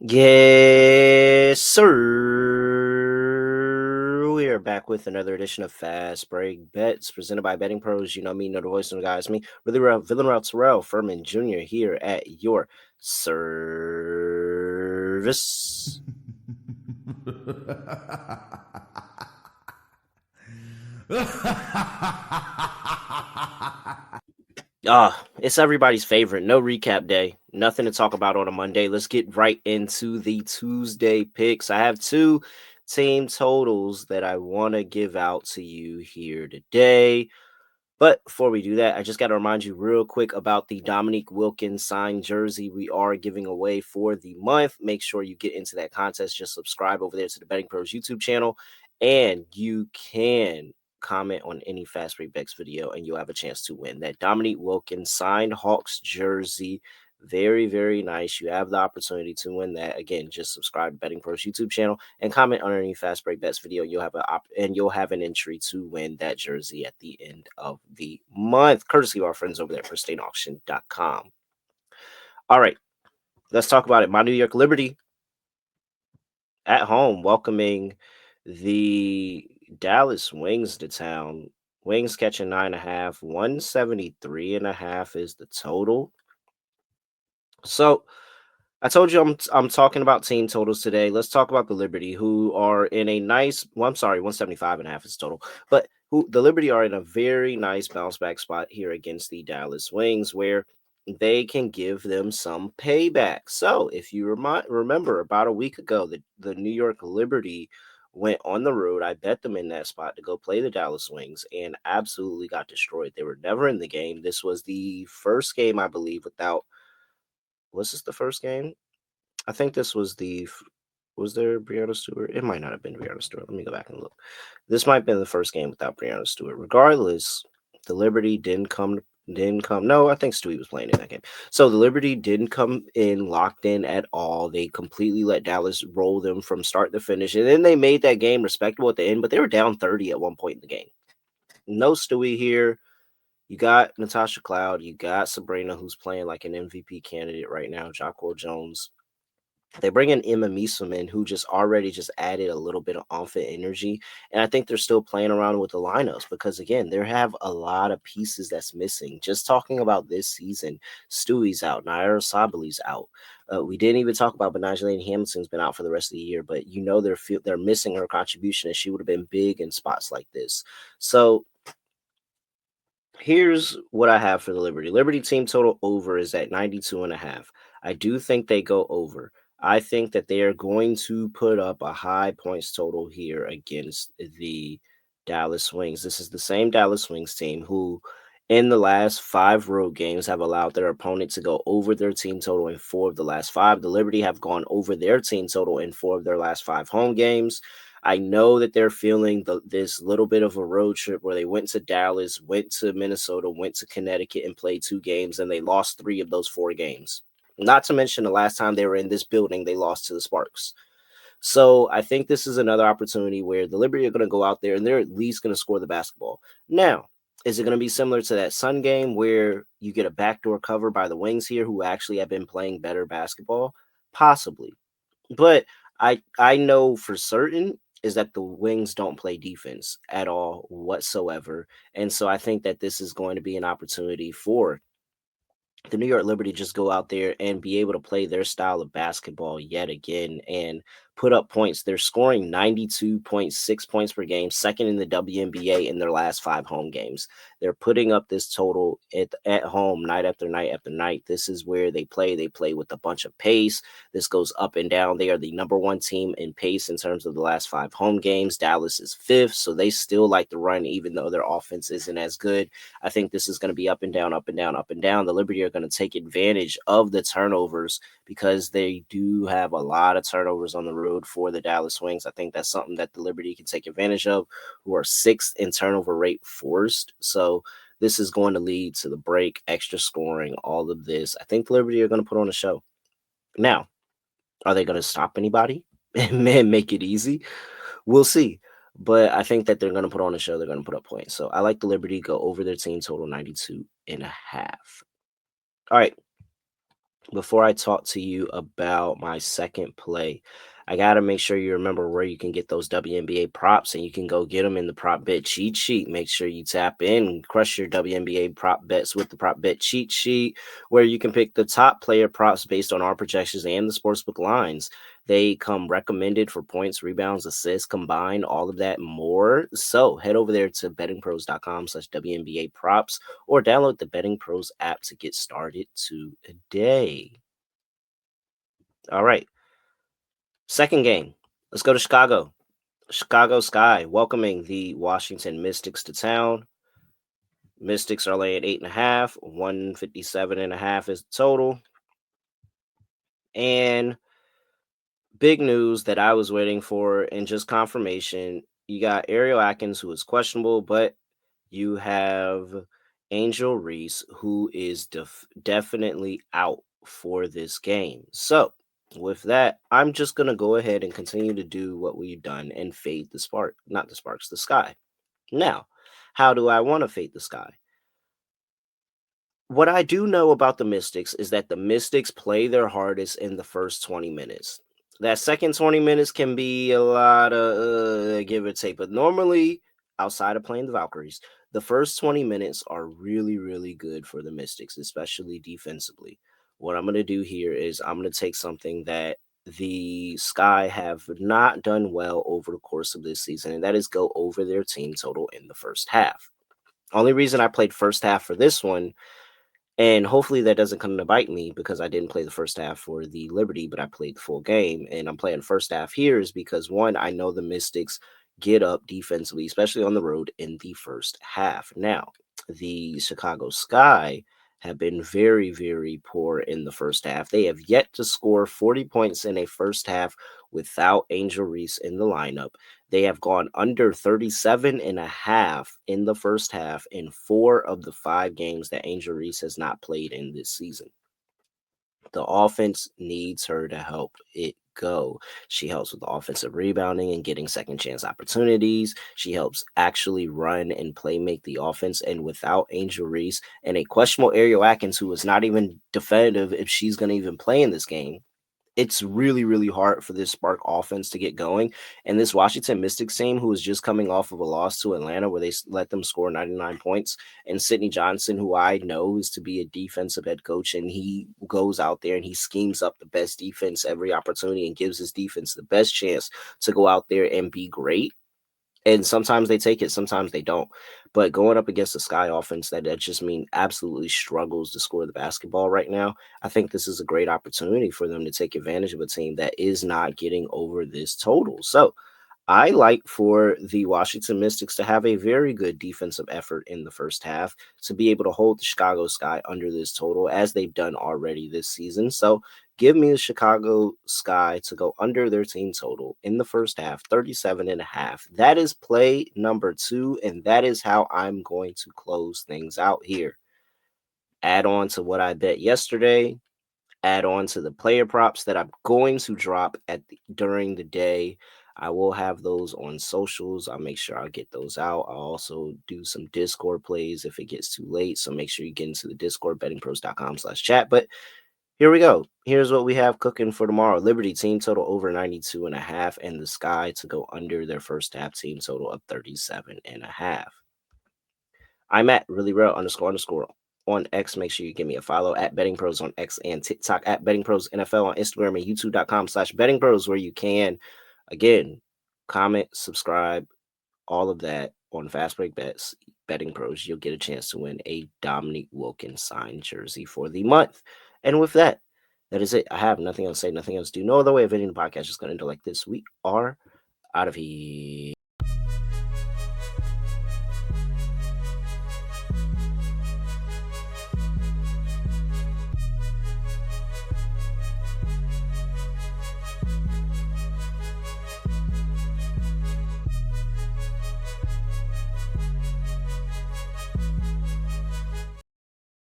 Yes, sir. We are back with another edition of Fast Break Bets presented by BettingPros. You know me, you know the voice of the guys. Me, really real villain route Terrell Furman Jr. here at your service. It's everybody's favorite. No recap day. Nothing to talk about on a Monday. Let's get right into the Tuesday picks. I have two team totals that I want to give out to you here today. But before we do that, I just got to remind you real quick about the Dominique Wilkins signed jersey we are giving away for the month. Make sure you get into that contest. Just subscribe over there to the Betting Pros YouTube channel, and you can comment on any Fast Break Bets video, and you'll have a chance to win that Dominique Wilkins signed Hawks jersey. Very, very nice. You have the opportunity to win that. Again, just subscribe to Betting Pros YouTube channel and comment on any Fast Break Bets video. You'll have an entry to win that jersey at the end of the month, courtesy of our friends over there at firststateauction.com. All right, let's talk about it. My New York Liberty at home welcoming the Dallas Wings to town. Wings catching 9.5, 173.5 is the total. So I told you I'm talking about team totals today. Let's talk about the Liberty, who are in a nice, 175.5 is total, but who the Liberty are in a very nice bounce back spot here against the Dallas Wings, where they can give them some payback. So if you remember about a week ago, the New York Liberty went on the road. I bet them in that spot to go play the Dallas Wings and absolutely got destroyed. They were never in the game. This was the first game, I believe, without. Was this the first game? I think this was was there Brianna Stewart? It might not have been Brianna Stewart. Let me go back and look. This might have been the first game without Brianna Stewart. Regardless, the Liberty didn't come. No, I think Stewie was playing in that game. So the Liberty didn't come in locked in at all. They completely let Dallas roll them from start to finish. And then they made that game respectable at the end, but they were down 30 at one point in the game. No Stewie here. You got Natasha Cloud. You got Sabrina, who's playing like an MVP candidate right now, Jocko Jones. They bring in Emma Meesseman, who just already just added a little bit of off energy. And I think they're still playing around with the lineups because, again, they have a lot of pieces that's missing. Just talking about this season, Stewie's out, Naira Sabali's out. We didn't even talk about Benaja Lane Hamilton's been out for the rest of the year, but they're missing her contribution, and she would have been big in spots like this. So here's what I have for the Liberty. Liberty team total over is at 92.5. I do think they go over. I think that they are going to put up a high points total here against the Dallas Wings. This is the same Dallas Wings team who, in the last 5 road games, have allowed their opponent to go over their team total in 4 of the last 5. The Liberty have gone over their team total in 4 of their last 5 home games. I know that they're feeling this little bit of a road trip where they went to Dallas, went to Minnesota, went to Connecticut, and played 2 games, and they lost 3 of those 4 games. Not to mention the last time they were in this building, they lost to the Sparks. So I think this is another opportunity where the Liberty are going to go out there and they're at least going to score the basketball. Now, is it going to be similar to that Sun game where you get a backdoor cover by the Wings here who actually have been playing better basketball? Possibly. But I know for certain is that the Wings don't play defense at all whatsoever. And so I think that this is going to be an opportunity for the New York Liberty just go out there and be able to play their style of basketball yet again and put up points. They're scoring 92.6 points per game, second in the WNBA in their last 5 home games. They're putting up this total at home night after night after night. This is where they play. They play with a bunch of pace. This goes up and down. They are the number 1 team in pace in terms of the last 5 home games. Dallas is 5th, so they still like to run even though their offense isn't as good. I think this is going to be up and down, up and down, up and down. The Liberty are going to take advantage of the turnovers because they do have a lot of turnovers on the road for the Dallas Wings. I think that's something that the Liberty can take advantage of, who are 6th in turnover rate forced. So this is going to lead to the break, extra scoring, all of this. I think the Liberty are going to put on a show. Now, are they going to stop anybody and make it easy? We'll see. But I think that they're going to put on a show. They're going to put up points. So I like the Liberty go over their team total 92.5. All right. before I talk to you about my second play, I got to make sure you remember where you can get those WNBA props and you can go get them in the prop bet cheat sheet. Make sure you tap in and crush your WNBA prop bets with the prop bet cheat sheet, where you can pick the top player props based on our projections and the sportsbook lines. They come recommended for points, rebounds, assists, combined, all of that and more. So head over there to bettingpros.com/WNBA props or download the Betting Pros app to get started today. All right. Second game. Let's go to Chicago. Chicago Sky welcoming the Washington Mystics to town. Mystics are laying 8.5, 157.5 is the total. And big news that I was waiting for and just confirmation. You got Ariel Atkins, who is questionable, but you have Angel Reese, who is definitely out for this game. So, with that, I'm just going to go ahead and continue to do what we've done and fade the spark, not the sparks, the sky. Now, how do I want to fade the sky? What I do know about the Mystics is that the Mystics play their hardest in the first 20 minutes. That second 20 minutes can be a lot of give or take, but normally, outside of playing the Valkyries, the first 20 minutes are really, really good for the Mystics, especially defensively. What I'm going to do here is I'm going to take something that the Sky have not done well over the course of this season, and that is go over their team total in the first half. Only reason I played first half for this one, and hopefully that doesn't come to bite me because I didn't play the first half for the Liberty, but I played the full game. And I'm playing first half here is because one, I know the Mystics get up defensively, especially on the road in the first half. Now, the Chicago Sky have been very, very poor in the first half. They have yet to score 40 points in a first half without Angel Reese in the lineup. They have gone under 37.5 in the first half in 4 of the 5 games that Angel Reese has not played in this season. The offense needs her to help it go. She helps with offensive rebounding and getting second chance opportunities. She helps actually run and play make the offense. And without Angel Reese and a questionable Ariel Atkins, who is not even definitive if she's going to even play in this game, it's really, really hard for this Spark offense to get going. And this Washington Mystics team, who is just coming off of a loss to Atlanta where they let them score 99 points, and Sidney Johnson, who I know is to be a defensive head coach, and he goes out there and he schemes up the best defense every opportunity and gives his defense the best chance to go out there and be great. And sometimes they take it, sometimes they don't. But going up against the Sky offense that just mean absolutely struggles to score the basketball right now, I think this is a great opportunity for them to take advantage of a team that is not getting over this total. So I like for the Washington Mystics to have a very good defensive effort in the first half to be able to hold the Chicago Sky under this total as they've done already this season. So give me the Chicago Sky to go under their team total in the first half, 37.5. That is play number 2, and that is how I'm going to close things out here. Add on to what I bet yesterday, add on to the player props that I'm going to drop during the day. I will have those on socials. I'll make sure I'll get those out. I'll also do some Discord plays if it gets too late. So make sure you get into the Discord, bettingpros.com/chat. But here we go. Here's what we have cooking for tomorrow. Liberty team total over 92.5, and the Sky to go under their first half team total of 37.5. I'm at really real __ on X. Make sure you give me a follow at Betting Pros on X and TikTok at Betting Pros NFL on Instagram and YouTube.com/Betting Pros, where you can, again, comment, subscribe, all of that on Fast Break Bets, Betting Pros. You'll get a chance to win a Dominique Wilkins signed jersey for the month. And with that, that is it. I have nothing else to say, nothing else to do. No other way of ending the podcast is going to end like this. We are out of here.